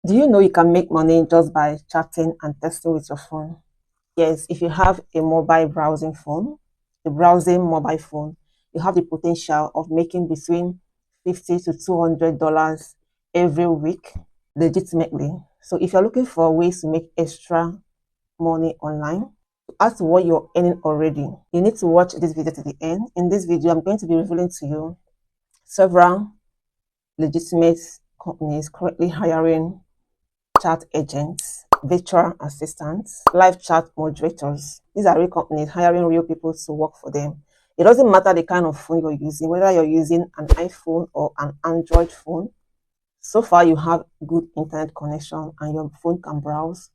Do you know you can make money just by chatting and texting with your phone? Yes, if you have a mobile browsing phone, a browsing mobile phone, you have the potential of making between $50 to $200 every week legitimately. So if you're looking for ways to make extra money online, as to what you're earning already, you need to watch this video to the end. In this video, I'm going to be revealing to you several legitimate companies currently hiring chat agents, virtual assistants, live chat moderators. These are real companies hiring real people to work for them. It doesn't matter the kind of phone you're using, whether you're using an iPhone or an Android phone. So far, you have good internet connection and your phone can browse,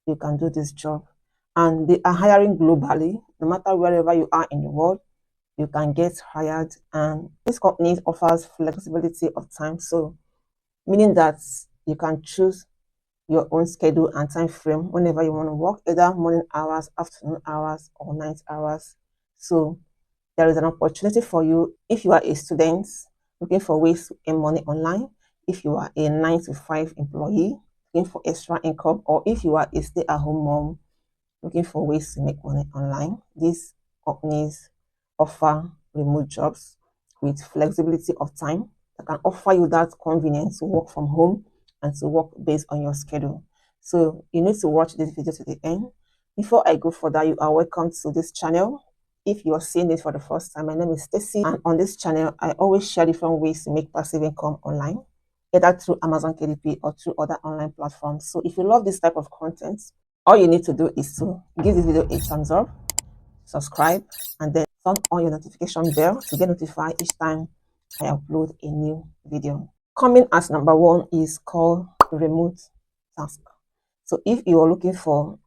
you can do this job. And they are hiring globally, no matter wherever you are in the world, you can get hired. And this company offers flexibility of time, so meaning that you can choose your own schedule and time frame whenever you want to work, either morning hours, afternoon hours, or night hours. So there is an opportunity for you if you are a student looking for ways to earn money online, if you are a 9 to 5 employee looking for extra income, or if you are a stay-at-home mom looking for ways to make money online. These companies offer remote jobs with flexibility of time that can offer you that convenience to work from home and to work based on your schedule. So you need to watch this video to the end. Before I go further, you are welcome to this channel. If you are seeing this for the first time, my name is Stacy, and on this channel, I always share different ways to make passive income online, either through Amazon KDP or through other online platforms. So if you love this type of content, all you need to do is to give this video a thumbs up, subscribe, and then turn on your notification bell to get notified each time I upload a new video. Coming as number one is called remote task. So if you are looking for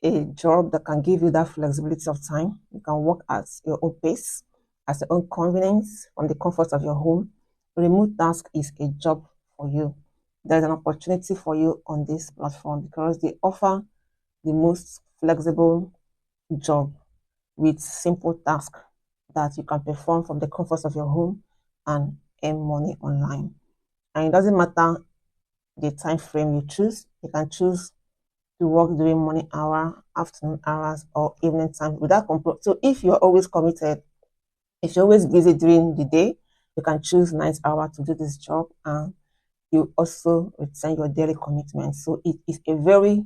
a job that can give you that flexibility of time, you can work at your own pace, at your own convenience, from the comfort of your home. Remote task is a job for you. There's an opportunity for you on this platform because they offer the most flexible job with simple tasks that you can perform from the comfort of your home and earn money online. And it doesn't matter the time frame you choose. You can choose to work during morning hour, afternoon hours, or evening time without complaint. So if you're always committed, if you're always busy during the day, you can choose night hour to do this job, and you also retain your daily commitment. So it is a very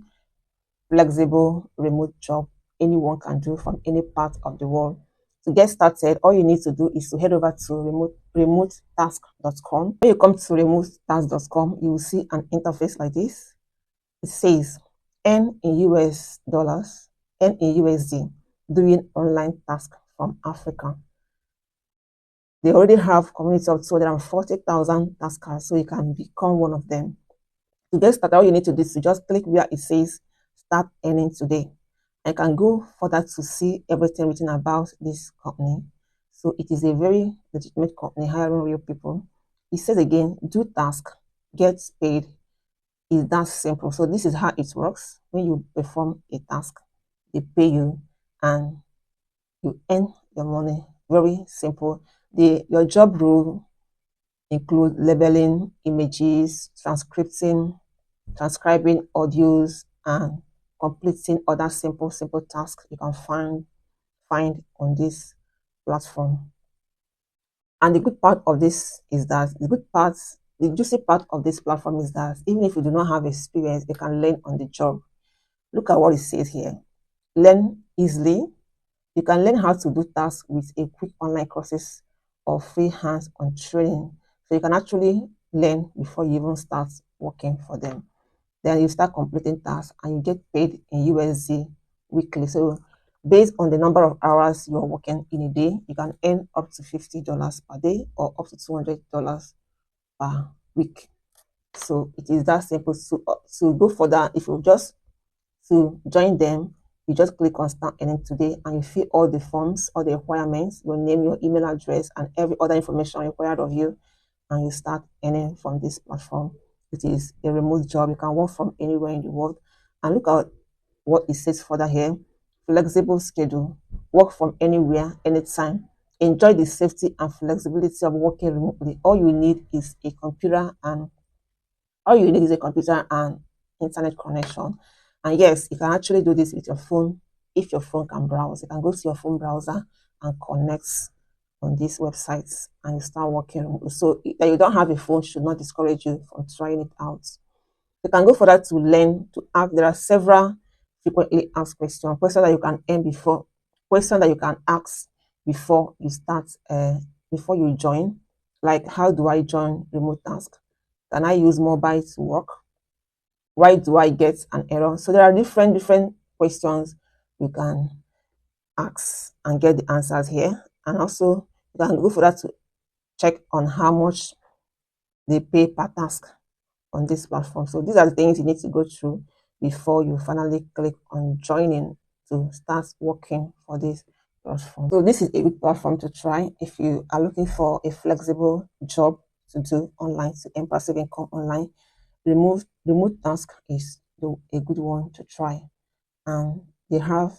flexible remote job anyone can do from any part of the world. To get started, all you need to do is to head over to remotask.com. When you come to remotask.com, you will see an interface like this. It says earn in US dollars, earn in USD, doing online tasks from Africa. They already have community of 240,000 taskers, so you can become one of them. To get started, all you need to do is to just click where it says start earning today. I can go further to see everything written about this company. So it is a very legitimate company hiring real people. It says again, do task, get paid. Is that simple? So this is how it works. When you perform a task, they pay you and you earn your money. Very simple. Your job role include labeling images, transcribing audios, and completing other simple tasks you can find on this platform. And the good part of this is that the juicy part of this platform is that even if you do not have experience, you can learn on the job. Look at what it says here. Learn easily. You can learn how to do tasks with a quick online courses or free hands-on training. So you can actually learn before you even start working for them. Then you start completing tasks and you get paid in USD weekly. So based on the number of hours you're working in a day, you can earn up to $50 per day or up to $200 per week. So it is that simple. To go further, if you just to join them, you just click on start earning today and you fill all the forms, all the requirements, your name, your email address, and every other information required of you, and you start earning from this platform. It is a remote job. You can work from anywhere in the world. And look at what it says further here. Flexible schedule. Work from anywhere, anytime. Enjoy the safety and flexibility of working remotely. All you need is a computer and internet connection. And yes, you can actually do this with your phone if your phone can browse. You can go to your phone browser and connect on these websites and you start working. So that you don't have a phone should not discourage you from trying it out. You can go further to learn to ask. There are several frequently asked questions that you can earn before, questions that you can ask before you start, before you join. Like, how do I join remote task? Can I use mobile to work? Why do I get an error? So there are different questions you can ask and get the answers here. And also you can go further to check on how much they pay per task on this platform. So these are the things you need to go through before you finally click on joining to start working for this platform. So this is a good platform to try if you are looking for a flexible job to do online, to earn passive income online. Remote task is a good one to try. And they have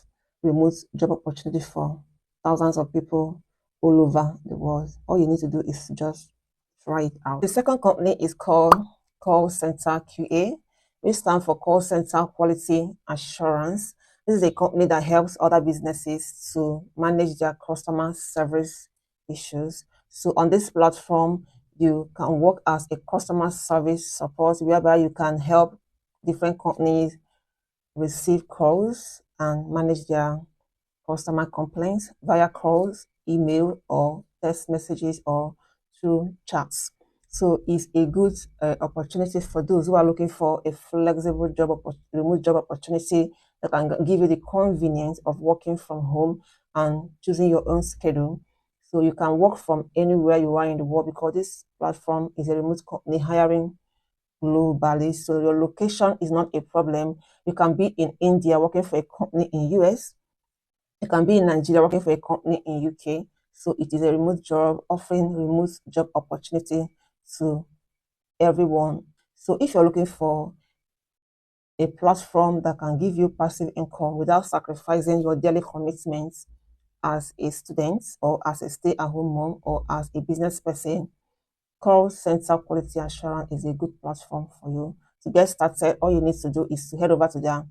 remote job opportunity for thousands of people all over the world. All you need to do is just try it out. The second company is called Call Center QA, which stands for Call Center Quality Assurance. This is a company that helps other businesses to manage their customer service issues. So on this platform, you can work as a customer service support, whereby you can help different companies receive calls and manage their customer complaints via calls, email, or text messages, or through chats. So it's a good opportunity for those who are looking for a flexible remote job opportunity that can give you the convenience of working from home and choosing your own schedule. So you can work from anywhere you are in the world, because this platform is a remote company hiring globally. So your location is not a problem. You can be in India working for a company in US. You can be in Nigeria working for a company in UK. So it is a remote job, offering remote job opportunity to everyone. So if you're looking for a platform that can give you passive income without sacrificing your daily commitments as a student, or as a stay-at-home mom, or as a business person, Call Center Quality Assurance is a good platform for you. To get started, all you need to do is to head over to their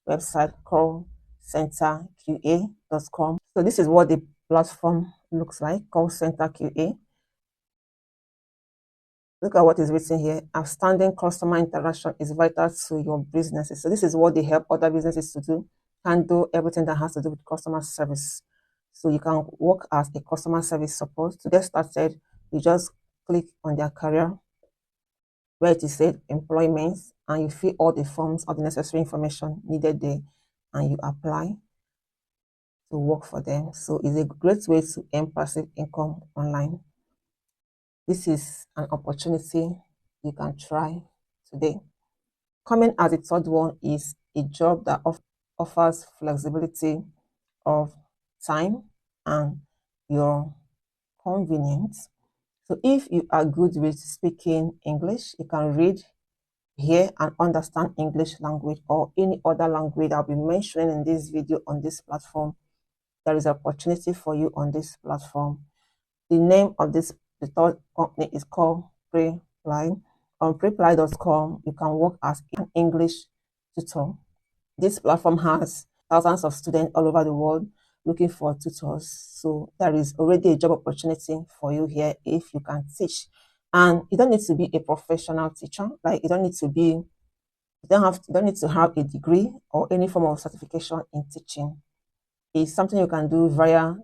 website, callcenterqa.com. So this is what the platform looks like, Call Center QA. Look at what is written here. Outstanding customer interaction is vital to your businesses. So this is what they help other businesses to do, handle everything that has to do with customer service. So you can work as a customer service support. To get started, you just click on their career where it is said employment, and you fill all the forms, all the necessary information needed there, and you apply to work for them. So it's a great way to earn passive income online. This is an opportunity you can try today. Coming as the third one is a job that offers flexibility of time and your convenience. So if you are good with speaking English, you can read, hear, and understand English language or any other language I'll be mentioning in this video on this platform. There is opportunity for you on this platform. The name of the third company is called Preply. On preply.com, you can work as an English tutor. This platform has thousands of students all over the world looking for tutors. So there is already a job opportunity for you here if you can teach. And you don't need to be a professional teacher. Like, you don't need to have a degree or any form of certification in teaching. It's something you can do via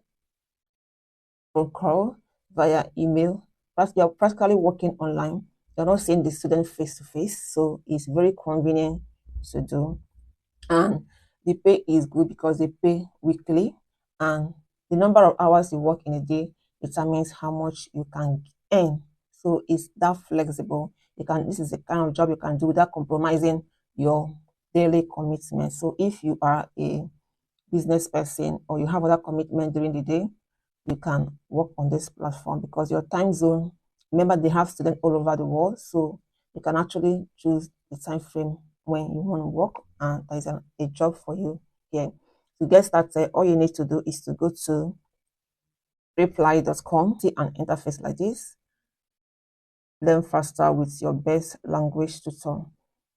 phone call, via email. You're practically working online. You're not seeing the student face to face, so it's very convenient to do. And the pay is good because they pay weekly, and the number of hours you work in a day determines how much you can earn. So it's that flexible. This is the kind of job you can do without compromising your daily commitment. So if you are a business person or you have other commitment during the day, you can work on this platform because your time zone, remember, they have students all over the world, so you can actually choose the time frame when you want to work, and there is a job for you here. To get started, all you need to do is to go to reply.com, see an interface like this. Learn faster with your best language tutor.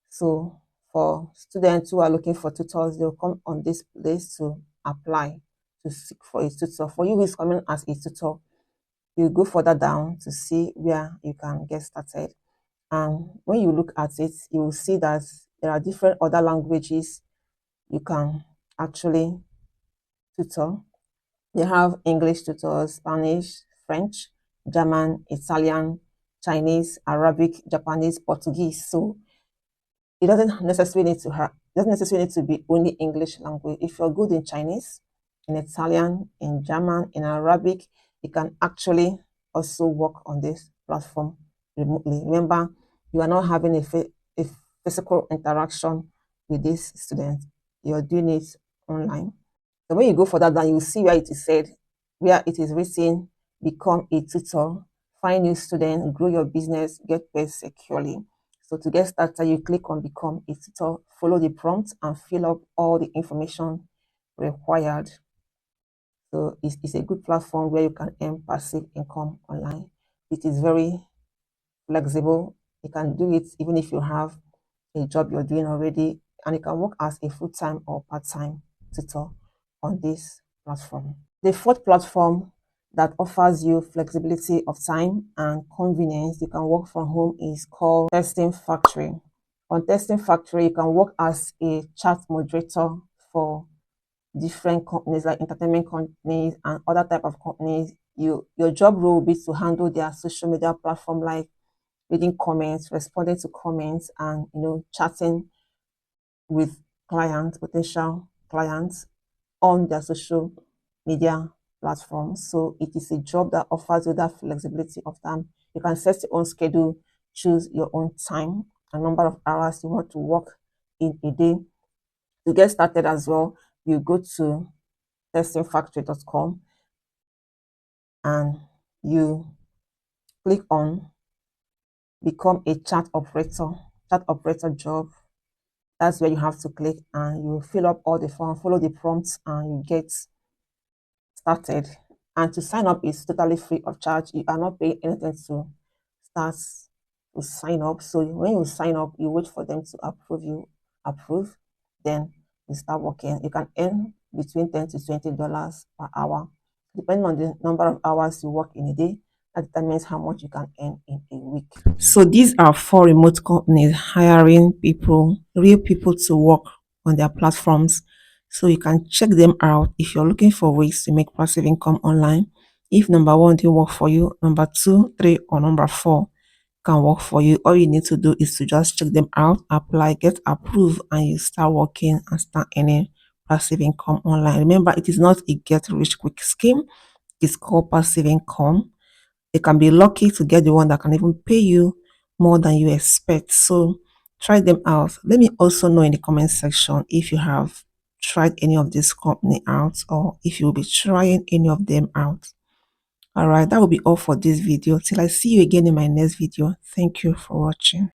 So For students who are looking for tutors, they'll come on this place to apply to seek for a tutor. For you who is coming as a tutor, you go further down to see where you can get started. And when you look at it, you will see that there are different other languages you can actually tutor. They have English tutors, Spanish, French, German, Italian, Chinese, Arabic, Japanese, Portuguese. So it doesn't necessarily need to be only English language. If you're good in Chinese, in Italian, in German, in Arabic, you can actually also work on this platform remotely. Remember, you are not having a physical interaction with this student. You're doing it online. So when you go for that, then you will see where it is said, where it is written, become a tutor, find new student, grow your business, get paid securely. So to get started, you click on become a tutor, follow the prompt and fill up all the information required. So it's a good platform where you can earn passive income online. It is very flexible. You can do it even if you have a job you're doing already, and you can work as a full-time or part-time tutor on this platform. The fourth platform that offers you flexibility of time and convenience, you can work from home, is called Testing Factory. On Testing Factory, you can work as a chat moderator for different companies like entertainment companies and other type of companies. Your job role will be to handle their social media platform, like reading comments, responding to comments, and chatting with clients, potential clients on their social media platforms. So it is a job that offers you that flexibility of time. You can set your own schedule, choose your own time, a number of hours you want to work in a day. To get started as well, you go to testingfactory.com and you click on become a chat operator job. That's where you have to click, and you fill up all the form, follow the prompts, and you get started. And to sign up is totally free of charge. You are not paying anything to start to sign up. So when you sign up, you wait for them to approve, then you start working. You can earn between $10 to $20 per hour, depending on the number of hours you work in a day. That determines how much you can earn in a week. So these are 4 remote companies hiring people, real people, to work on their platforms. So you can check them out if you're looking for ways to make passive income online. If number 1 didn't work for you, number 2, 3, or number 4 can work for you. All you need to do is to just check them out, apply, get approved, and you start working and start earning passive income online. Remember, it is not a get rich quick scheme. It's called passive income. You can be lucky to get the one that can even pay you more than you expect. So try them out. Let me also know in the comment section if you have tried any of this company out, or if you will be trying any of them out. All right, that will be all for this video. Till I see you again in my next video. Thank you for watching.